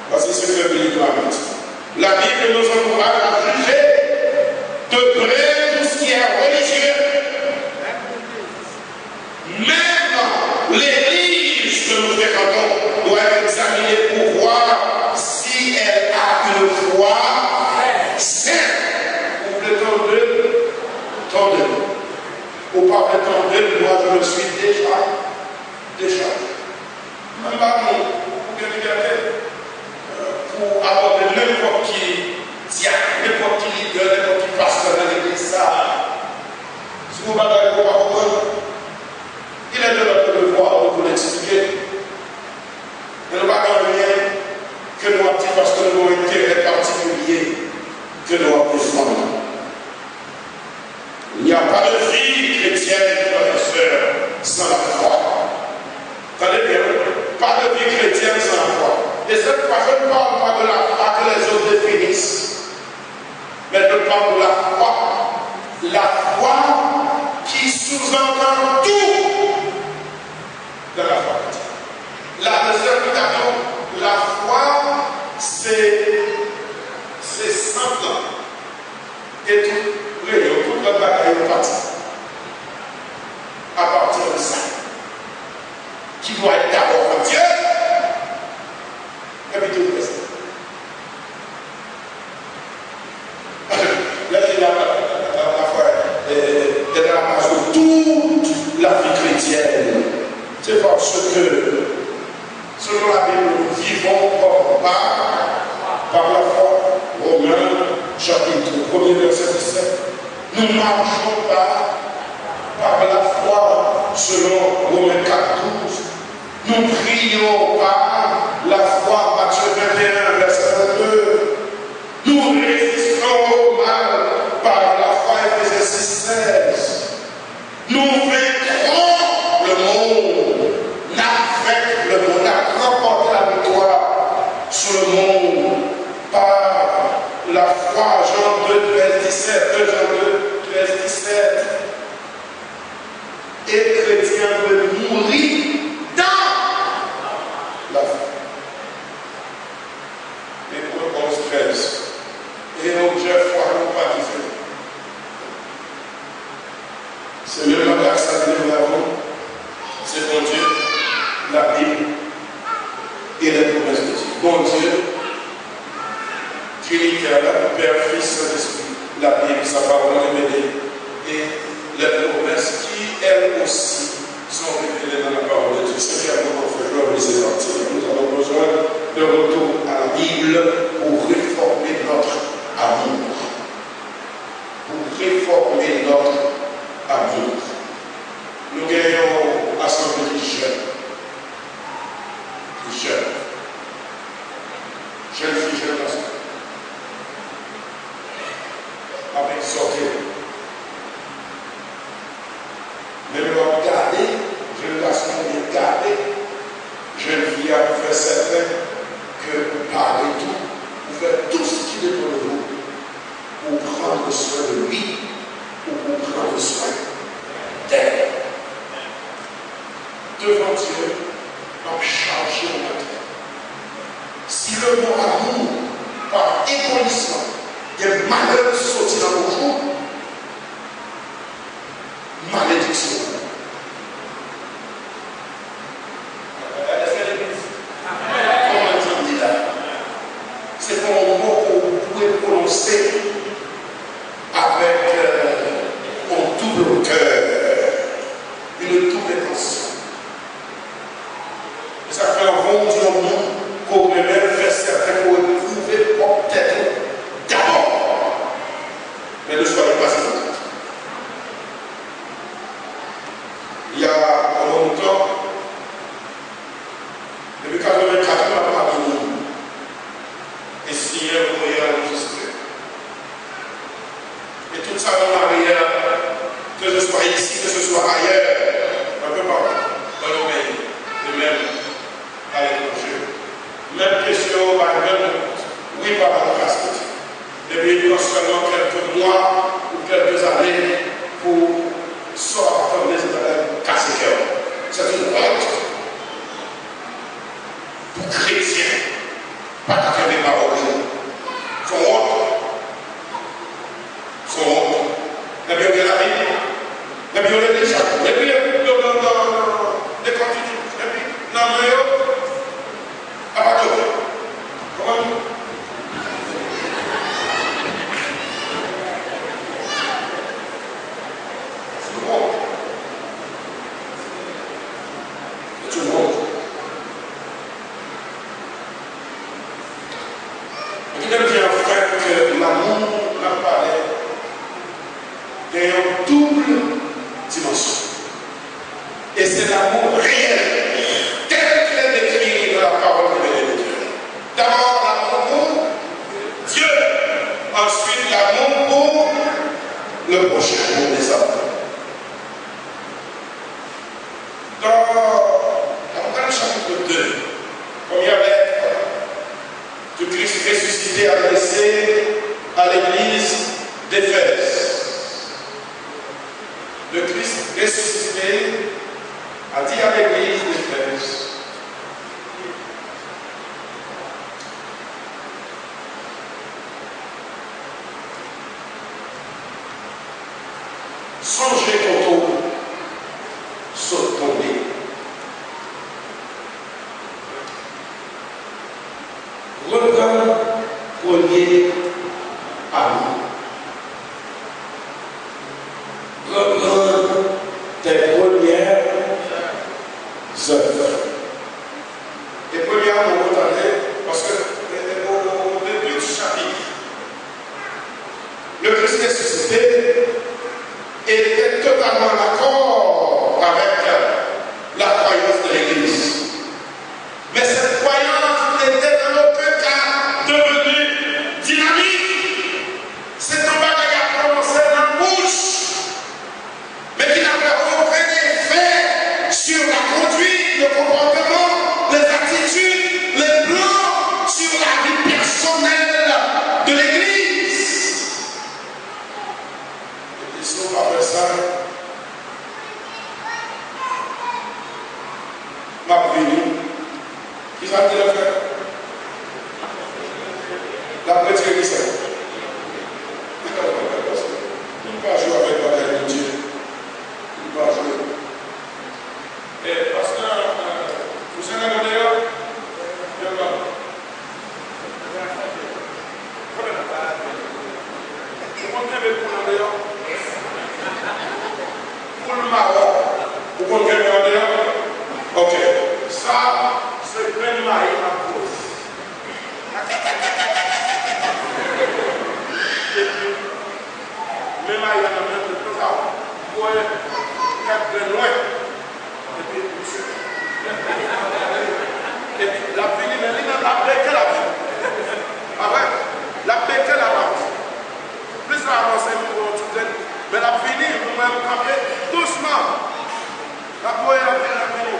Voici ce que Billy Graham dit. La Bible nous encourage à juger de près tout ce qui est religieux. Même l'Église que nous fréquentons doit être examinée pour voir si elle a une foi sainte. Ou plutôt de temps de. Ou pas de temps de, moi je me suis déjà. Même pas non, pour aborder n'importe qui diacre, n'importe qui leader, n'importe qui pasteur dans l'église, ça. Si vous battez pour comprendre, il est de notre devoir de vous l'expliquer. Mais nous n'avons rien que nous avons dit parce que nous avons intérêt particulier que nous avons défendu. Il n'y a pas de vie chrétienne, professeur, sans la foi. Attendez bien, pas de vie chrétienne sans la foi. Et cette fois, je ne parle pas de la foi que les autres définissent, mais je parle de la foi qui sous-entend tout de la foi chrétienne. La deuxième citation, la foi, c'est simple. Et tout, toute la bataille est partie. À partir de ça, qui doit être d'abord en Dieu, et puis tout le reste. Là, il y a la foi est dans la base de toute la vie chrétienne. C'est parce que, selon la Bible, nous vivons par la foi. Romains, chapitre 1er, verset 17. Nous ne marchons pas par la foi, selon Romains 4, 12. Nous prions par la foi, Matthieu 21, verset 22. Nous résistons au mal par la foi, Éphésiens 6, 16. Nous vaincrons le monde, avec le monde, remporté la victoire sur le monde par la foi. Jean 2, 13, 17. 2 Jean 2, 13, 17. Et chrétien veut mourir dans la foi. Mais pour 11-13. Et l'objet foi non pas différent. C'est le langage que nous avons, c'est bon Dieu, la Bible et les promesses de Dieu. Bon Dieu, Trinitaire, Père, Fils, Saint-Esprit, la Bible, sa parole révélée, et les promesses qui, elles aussi, sont révélées dans la parole de Dieu. C'est bien pour faire gloire et c'est parti. Nous avons besoin de retour à la Bible pour réformer notre amour. Pour réformer notre amour. Nous gagnons assemblée des jeunes. Des jeunes. Jeunes filles, jeunes garçons. Avec sortir. Mais nous allons garder, jeunes garçons, bien garder. Jeunes filles à faire certain que vous parlez tout, vous faites tout ce qui dépend de vous pour prendre soin de lui ou pour prendre soin d'elle. Devant Dieu, on charge notre tête. Si le bon amour, par épanouissement, il y a malheur sorti dans vos jours, malédiction. C'est un mot que vous pouvez prononcer avec un double cœur, une double intention. Et ça fait un bon Dieu au monde qu'on même faire certain pour éprouver peut-être d'abord. Mais ne soyez pas étonnés. Il y a un longtemps, depuis 84, on a parlé du monde. Et si vous voyez enregistré. Et tout ça en arrière, que ce soit ici, que ce soit ailleurs, un peu partout, dans le pays, et même à l'étranger. Même question, par même, oui, par la grâce de Dieu. Depuis non seulement quelques mois ou quelques années pour sortir des États casser cœur. C'est une honte pour chrétiens. Pas qu'à les paroles. Son honte. Son honte. La Bible de la Bible. La Bible de déjà. Et puis, les continues. Et puis, dans le à partir de comment c'est une honte. C'est une honte. Il aime bien frère que l'amour n'a pas une double dimension. Et c'est l'amour réel, tel qu'il est décrit dans la parole de Dieu. D'abord l'amour pour Dieu, ensuite l'amour pour le prochain, pour les hommes. Dans le chapitre 2, première lettre de Christ ressuscité adressé à l'église d'Éphèse. Le Christ ressuscité a dit à l'église d'Éphèse: songez quand saute tomber. Reprendre premier amour. Reprendre tes premières œuvres. Et premièrement, vous entendez, parce que au début du chapitre, le Christ ressuscité était totalement d'accord avec la croyance de l'Église. Mais cette croyance n'était dans aucun cas devenue dynamique. La retiré qui c'est? Il ne va pas jouer avec la Dieu. Il va jouer. Et parce que vous savez d'ailleurs, pour le Maroc, vous comprenez d'ailleurs? Ok. Ça, c'est plein de maïs à cause. Et puis, les maïs à la main de tout ça, vous voyez, 4 de loin. Et puis, la fille, mais il n'a pas béqué la vie. Ah ouais? La béqué la vie. Plus la avancée, mais la fini, vous m'avez frappé doucement. La poêle, la fini.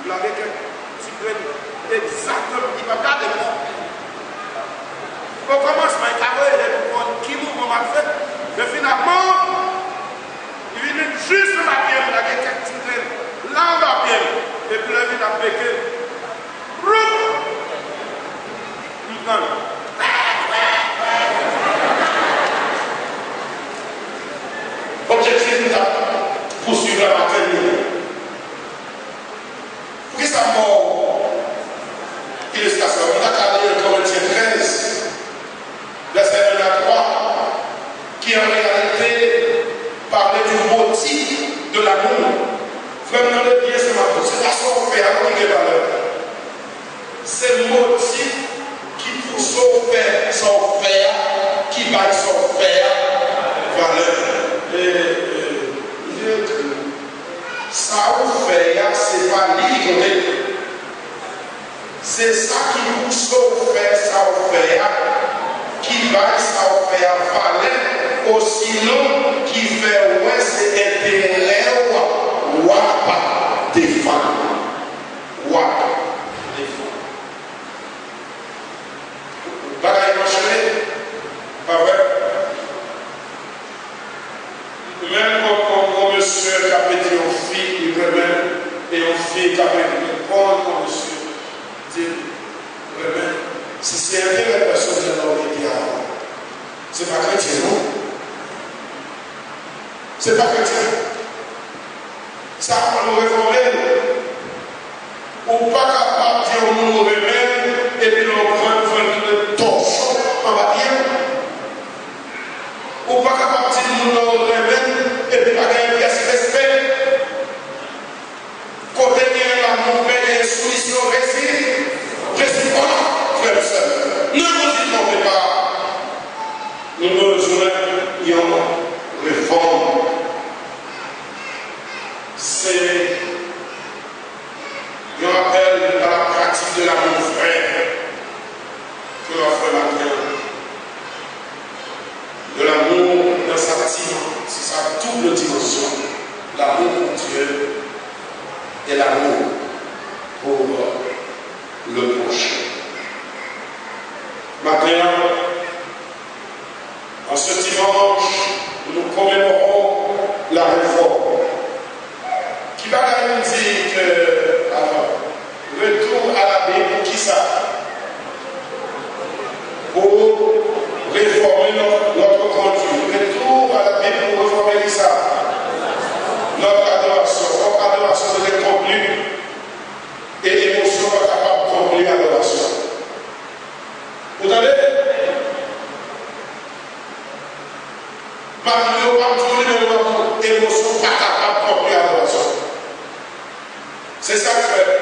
La béqué, tu prennes exactement, il va garder moi. Au commencement, il a qui mouvement m'a fait, mais finalement, il vient juste la pierre, la béqué, tu prennes là la pierre, et puis la vie la béqué. Objectif nous a poursuivre la bataille. Pour qui ça mort? Illustration. On a calé le Corinthiens 13, verset 1 à 3, qui en réalité parlait du motif de l'amour. Vraiment, le bien, c'est ma bouche. C'est pas son frère qui est valeur. C'est le motif qui pousse son frère, qui va son frère valeur. Ça vous fait, c'est pas libre. C'est ça qui pousse au fait, ça vous fait, qui va, ça vous fait valer, aussi non qui fait, ouais, c'est intérêt, pas défendre. Bagaille marché, pas vrai? Même quand monsieur qui a pété aux filles, il remet, et aux filles qui a pété quand monsieur dit, remet, si c'est un peu la personne qui a été avant, c'est pas chrétien, non? C'est pas chrétien. Ça, on nous réformer. Ou pas capable de dire on nous remet, et puis on prend le torchon en bas. Ou pas capable de dire on nous remet, et puis pas gagner pièce respect. Côté bien l'amour, mais les soumissions réciproques, frère et sœur. Ne vous y trompez pas. Nous besoin réforme. C'est un appel à la pratique de l'amour frère que l'on fait maintenant. De l'amour dans sa double dimension. L'amour pour Dieu et l'amour pour le prochain. Maintenant, en ce dimanche, nous commémorons la réforme. Qui va nous dire que, alors, retour à la Bible, pour qui ça? Pour réformer notre conduite. Retour à la Bible pour réformer ça. Notre adoration. Notre adoration doit être contenue. Et l'émotion va être capable de contenir l'adoration. Vous entendez? Maintenant, l'émotion n'est pas capable de contenir l'adoration. C'est ça que fait.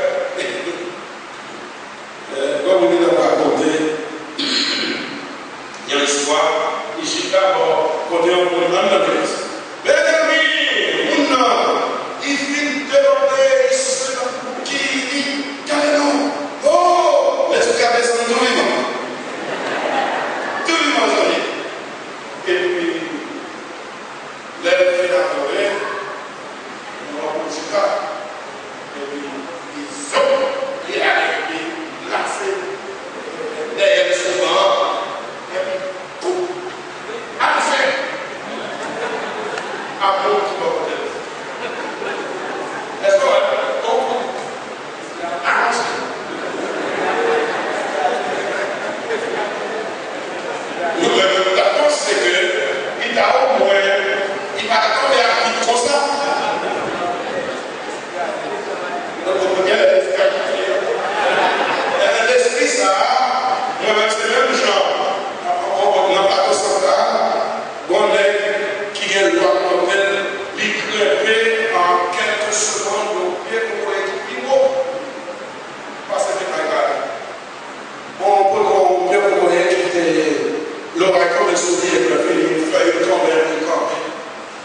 les souvenirs, le fait une feuille de camber, une camber.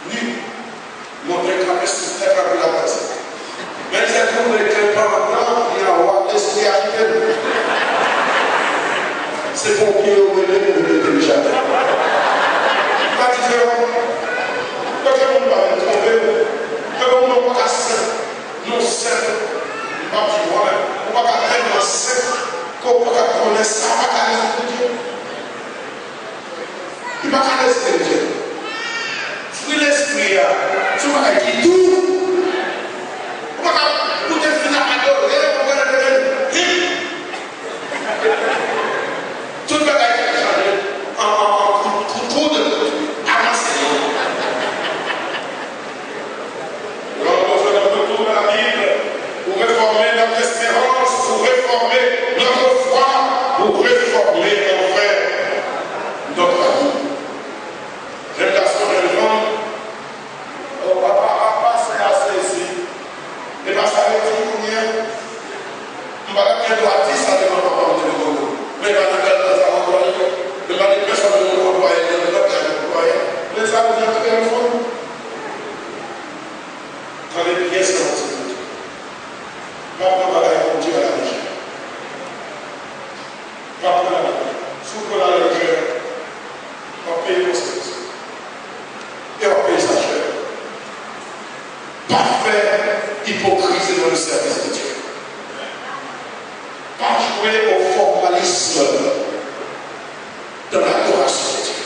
Nu. Montrer qu'un esprit très rapide la base. Mais j'ai trouvé que pendant il y a un roi l'esprit arrivé. C'est pour qui au milieu de déjà. Pas différent. Pas que mon père me trompe. Que mon nom pas saint. Non saint. Pas du roi. On va pas faire un saint. Qu'on va pas connaître ça. On va pas laisser Dieu. Il va pas laisser Dieu. Fruit l'esprit. Tu vas dire tout. On va pas tout est fini à adorer. On va le tout le monde a changé en coup de avancé. On va faire un peu tout dans la Bible pour réformer notre espérance, pour réformer notre foi, pour réformer enfin notre vie. J'aime la soeur de Jean. Oh, papa, c'est assez ici. Et ma ça veut dire combien? Je ne vais pas dire ça devant papa de l'eau. Mais dans la gueule, ça va employer. Le mal de personne de l'eau employé, le bloc de employé. Mais ça veut dire que le fond. Quand les pièces sont en pas prendre la conduire à la légère. Pas prendre la légère. Souffre la légère. On paye nos services. Et on paye sa chair. Pas faire hypocrisie dans le service de Dieu. Pas jouer au formalisme de l'adoration de Dieu.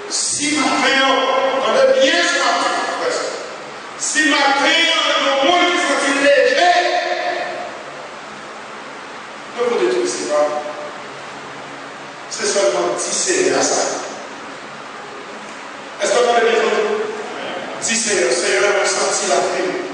Si ma prière, on est bien sorti, si ma prière est le monde qui s'est léger, ne vous détruisez pas. C'est seulement tisser à ça. Est-ce que vous avez bien entendu? Tisser, Seigneur, on sentit la prière.